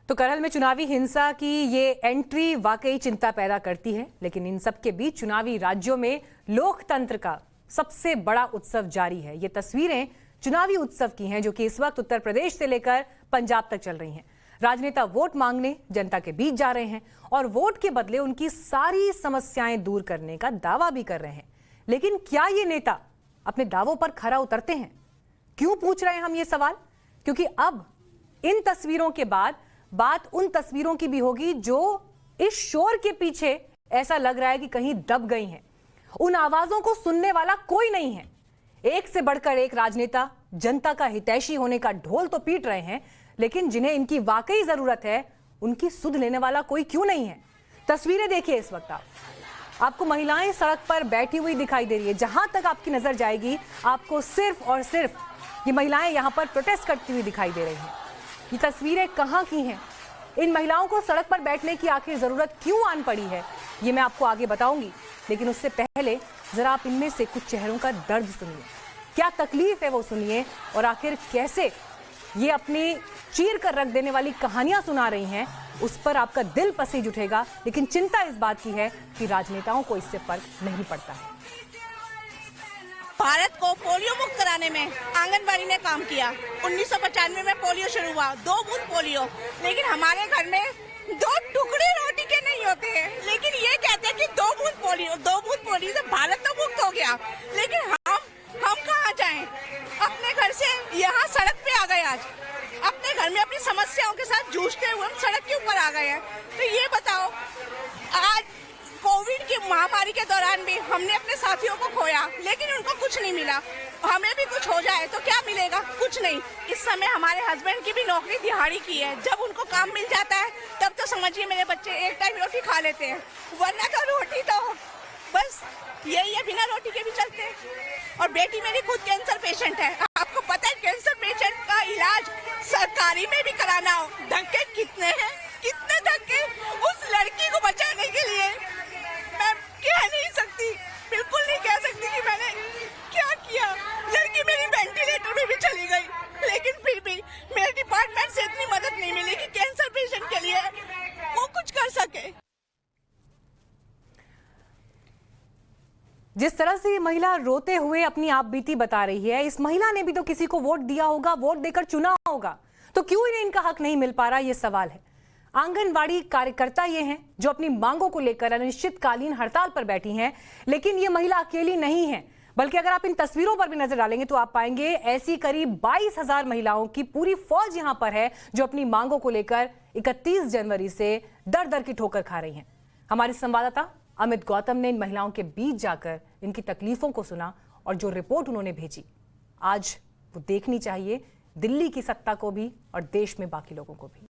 तो करहल में चुनावी हिंसा की ये एंट्री वाकई चिंता पैदा करती है, लेकिन इन सब के बीच चुनावी राज्यों में लोकतंत्र का सबसे बड़ा उत्सव जारी है। ये तस्वीरें चुनावी उत्सव की हैं, जो कि इस वक्त उत्तर प्रदेश से लेकर पंजाब तक चल रही हैं। राजनेता वोट मांगने जनता के बीच जा रहे हैं और वोट के बदले उनकी सारी समस्याएं दूर करने का दावा भी कर रहे हैं। लेकिन क्या ये नेता अपने दावों पर खरा उतरते हैं? क्यों पूछ रहे हैं हम ये सवाल? क्योंकि अब इन तस्वीरों के बाद बात उन तस्वीरों की भी होगी जो इस शोर के पीछे ऐसा लग रहा है कि कहीं दब गई हैं। उन आवाजों को सुनने वाला कोई नहीं है। एक से बढ़कर एक राजनेता जनता का हितैषी होने का ढोल तो पीट रहे हैं, लेकिन जिन्हें इनकी वाकई जरूरत है उनकी सुध लेने वाला कोई क्यों नहीं है। तस्वीरें देखिए। इस वक्त आपको महिलाएं सड़क पर बैठी हुई दिखाई दे रही है। जहां तक आपकी नजर जाएगी आपको सिर्फ और सिर्फ ये महिलाएं यहां पर प्रोटेस्ट करती हुई दिखाई दे रही हैं। ये तस्वीरें कहां की हैं? इन महिलाओं को सड़क पर बैठने की आखिर जरूरत क्यों आन पड़ी है, ये मैं आपको आगे बताऊंगी। लेकिन उससे पहले जरा आप इनमें से कुछ चेहरों का दर्द सुनिए। क्या तकलीफ है वो सुनिए, और आखिर कैसे ये अपनी चीर कर रख देने वाली कहानियां सुना रही हैं, उस पर आपका दिल पसीज उठेगा। लेकिन चिंता इस बात की है कि राजनेताओं को इससे फर्क नहीं पड़ता है। भारत को पोलियो मुक्त कराने में आंगनबाड़ी ने काम किया। 1995 में पोलियो शुरू हुआ, 2 बूंद पोलियो। लेकिन हमारे घर में 2 टुकड़े रोटी के नहीं होते हैं, लेकिन ये कहते हैं कि 2 बूंद पोलियो से भारत तो मुक्त हो गया। लेकिन हम कहाँ जाएं? अपने घर से यहाँ सड़क पे आ गए। आज अपने घर में अपनी समस्याओं के साथ जूझते हुए हम सड़क के ऊपर आ गए हैं। तो ये बताओ, आज कोविड की महामारी के दौरान भी हमने अपने साथियों को खोया, लेकिन उनको कुछ नहीं मिला। हमें भी कुछ हो जाए तो क्या मिलेगा? कुछ नहीं। इस समय हमारे हस्बैंड की भी नौकरी दिहाड़ी की है। जब उनको काम मिल जाता है तब तो समझिए मेरे बच्चे एक टाइम रोटी खा लेते हैं, वरना तो रोटी तो बस यही है, बिना रोटी के भी चलते हैं। और बेटी मेरी खुद कैंसर पेशेंट है। आपको पता है कैंसर पेशेंट का इलाज सरकारी में भी कराना हो, धक्के कितने हैं, कितने धक्के। उस लड़की को बचाने के लिए मैं कह नहीं सकती, बिल्कुल नहीं कह सकती कि मैंने क्या किया। लड़की मेरी वेंटिलेटर में भी चली गई, लेकिन फिर भी मेरे डिपार्टमेंट से इतनी मदद नहीं मिली कि कैंसर पेशेंट के लिए वो कुछ कर सके। जिस तरह से ये महिला रोते हुए अपनी आप बीती बता रही है, इस महिला ने भी तो किसी को वोट दिया होगा, वोट देकर चुना होगा, तो क्यों इन्हें इनका हक नहीं मिल पा रहा, ये सवाल है। आंगनवाड़ी कार्यकर्ता ये हैं जो अपनी मांगों को लेकर अनिश्चितकालीन हड़ताल पर बैठी हैं। लेकिन ये महिला अकेली नहीं है, बल्कि अगर आप इन तस्वीरों पर भी नजर डालेंगे तो आप पाएंगे ऐसी करीब 22,000 महिलाओं की पूरी फौज यहां पर है, जो अपनी मांगों को लेकर 31 जनवरी से दर दर की ठोकर खा रही हैं। हमारे संवाददाता अमित गौतम ने इन महिलाओं के बीच जाकर इनकी तकलीफों को सुना, और जो रिपोर्ट उन्होंने भेजी आज वो देखनी चाहिए दिल्ली की सत्ता को भी और देश में बाकी लोगों को भी।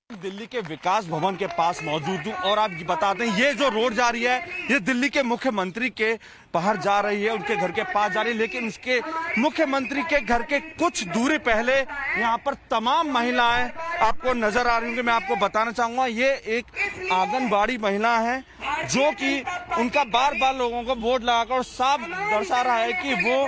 दिल्ली के विकास भवन के पास मौजूद हूँ, और आप बता दें ये जो रोड जा रही है ये दिल्ली के मुख्यमंत्री के बाहर जा रही है, उनके घर के पास जा रही है। लेकिन उसके मुख्यमंत्री के घर के कुछ दूरी पहले यहाँ पर तमाम महिलाएं आपको नजर आ रही होंगी। मैं आपको बताना चाहूंगा ये एक आंगनबाड़ी महिला है जो कि उनका बार बार लोगों को वोट लगाकर साफ दर्शा रहा है कि वो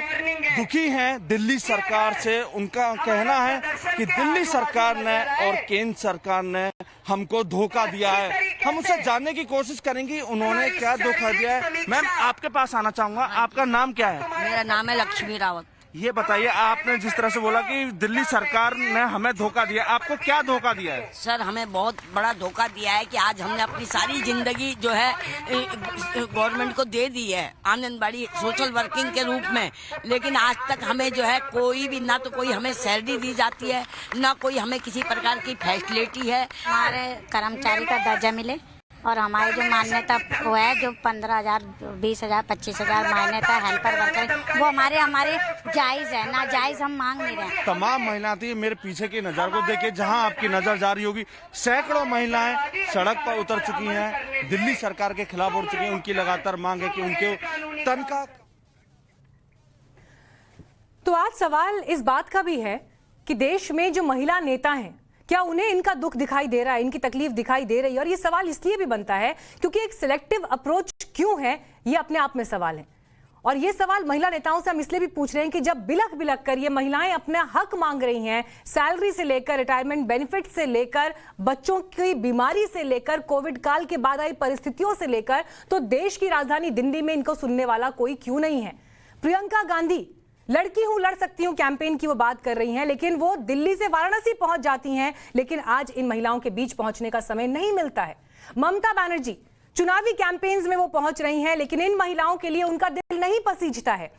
दुखी हैं दिल्ली सरकार से। उनका कहना है कि दिल्ली सरकार ने और केंद्र सरकार ने हमको धोखा दिया है। हम उससे जानने की कोशिश करेंगे उन्होंने क्या धोखा दिया है। मैम आपके पास आना चाहूंगा, आपका नाम क्या है? मेरा नाम है लक्ष्मी रावत। ये बताइए, आपने जिस तरह से बोला कि दिल्ली सरकार ने हमें धोखा दिया, आपको क्या धोखा दिया है? सर हमें बहुत बड़ा धोखा दिया है कि आज हमने अपनी सारी जिंदगी जो है गवर्नमेंट को दे दी है आंगनबाड़ी सोशल वर्किंग के रूप में, लेकिन आज तक हमें जो है कोई भी, ना तो कोई हमें सैलरी दी जाती है, ना कोई हमें किसी प्रकार की फैसिलिटी है। हमारे कर्मचारी का दर्जा मिले और हमारी जो मान्यता वो है, जो 15,000, 20,000, 25,000 मान्यता हेल्पर वर्कर, वो हमारे जायज है। ना जायज हम मांग नहीं रहे। तमाम महिलाएं थी, मेरे पीछे की नज़र को देखिए, जहां आपकी नजर जा रही होगी सैकड़ों महिलाएं सड़क पर उतर चुकी हैं, दिल्ली सरकार के खिलाफ उठ चुकी हैं। उनकी लगातार मांग है कि उनके तनख्वाह। तो आज सवाल इस बात का भी है कि देश में जो महिला नेता हैं, क्या उन्हें इनका दुख दिखाई दे रहा है, इनकी तकलीफ दिखाई दे रही है? और ये सवाल इसलिए भी बनता है क्योंकि एक सिलेक्टिव अप्रोच क्यों है, ये अपने आप में सवाल है। और ये सवाल महिला नेताओं से हम इसलिए भी पूछ रहे हैं कि जब बिलख बिलख कर ये महिलाएं अपना हक मांग रही हैं, सैलरी से लेकर रिटायरमेंट बेनिफिट से लेकर बच्चों की बीमारी से लेकर कोविड काल के बाद आई परिस्थितियों से लेकर, तो देश की राजधानी दिल्ली में इनको सुनने वाला कोई क्यों नहीं है। प्रियंका गांधी लड़की हूं लड़ सकती हूं कैंपेन की वो बात कर रही हैं, लेकिन वो दिल्ली से वाराणसी पहुंच जाती हैं, लेकिन आज इन महिलाओं के बीच पहुंचने का समय नहीं मिलता है। ममता बनर्जी चुनावी कैंपेन्स में वो पहुंच रही हैं, लेकिन इन महिलाओं के लिए उनका दिल नहीं पसीजता है।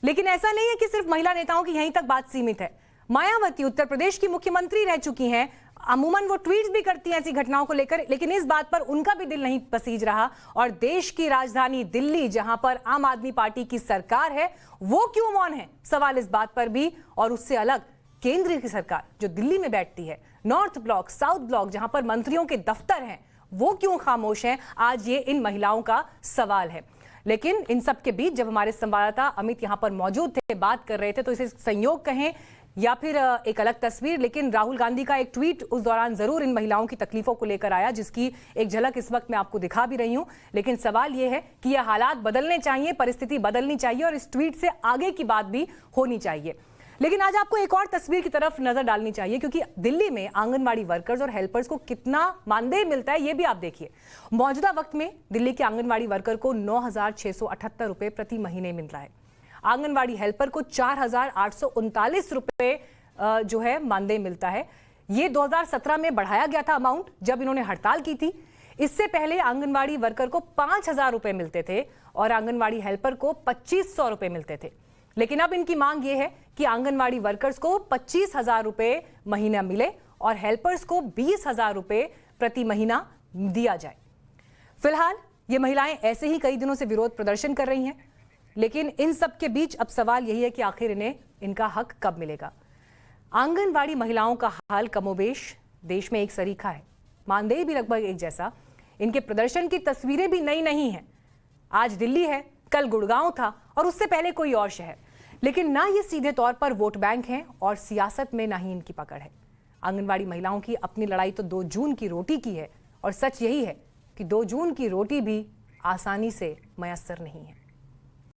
लेकिन ऐसा नहीं है कि सिर्फ महिला नेताओं की यहीं तक बात सीमित है। मायावती उत्तर प्रदेश की मुख्यमंत्री रह चुकी हैं, अमूमन वो ट्वीट्स भी करती हैं ऐसी घटनाओं को लेकर, लेकिन इस बात पर उनका भी दिल नहीं पसीज रहा। और देश की राजधानी दिल्ली, जहां पर आम आदमी पार्टी की सरकार है, वो क्यों मौन है, सवाल इस बात पर भी। और उससे अलग केंद्र की सरकार जो दिल्ली में बैठती है, नॉर्थ ब्लॉक, साउथ ब्लॉक, जहां पर मंत्रियों के दफ्तर हैं, वो क्यों खामोश हैं, आज ये इन महिलाओं का सवाल है। लेकिन इन सब के बीच जब हमारे संवाददाता अमित यहां पर मौजूद थे, बात कर रहे थे, तो इसे संयोग कहें या फिर एक अलग तस्वीर, लेकिन राहुल गांधी का एक ट्वीट उस दौरान जरूर इन महिलाओं की तकलीफों को लेकर आया, जिसकी एक झलक इस वक्त मैं आपको दिखा भी रही हूं। लेकिन सवाल यह है कि यह हालात बदलने चाहिए, परिस्थिति बदलनी चाहिए और इस ट्वीट से आगे की बात भी होनी चाहिए। लेकिन आज आपको एक और तस्वीर की तरफ नजर डालनी चाहिए, क्योंकि दिल्ली में आंगनबाड़ी वर्कर्स और हेल्पर्स को कितना मानदेय मिलता है, यह भी आप देखिए। मौजूदा वक्त में दिल्ली के आंगनबाड़ी वर्कर को 9,678 रुपए प्रति महीने मिल रहा है। आंगनबाड़ी हेल्पर को 4,839 रुपए जो है मानदेय मिलता है। ये 2017 में बढ़ाया गया था अमाउंट, जब इन्होंने हड़ताल की थी। इससे पहले आंगनबाड़ी वर्कर को 5,000 रुपए मिलते थे और आंगनबाड़ी हेल्पर को 2,500 रुपए मिलते थे। लेकिन अब इनकी मांग यह है कि आंगनबाड़ी वर्कर्स को 25,000 रुपए महीना मिले और हेल्पर्स को 20,000 रुपए प्रति महीना दिया जाए। फिलहाल ये महिलाएं ऐसे ही कई दिनों से विरोध प्रदर्शन कर रही हैं, लेकिन इन सब के बीच अब सवाल यही है कि आखिर इन्हें इनका हक कब मिलेगा। आंगनबाड़ी महिलाओं का हाल कमोबेश देश में एक सरीखा है, मानदेय भी लगभग एक जैसा। इनके प्रदर्शन की तस्वीरें भी नई नहीं हैं। आज दिल्ली है, कल गुड़गांव था और उससे पहले कोई और शहर। लेकिन ना ये सीधे तौर पर वोट बैंक है और सियासत में ना ही इनकी पकड़ है। आंगनबाड़ी महिलाओं की अपनी लड़ाई तो 2 जून की रोटी की है, और सच यही है कि 2 जून की रोटी भी आसानी से मयस्सर नहीं है।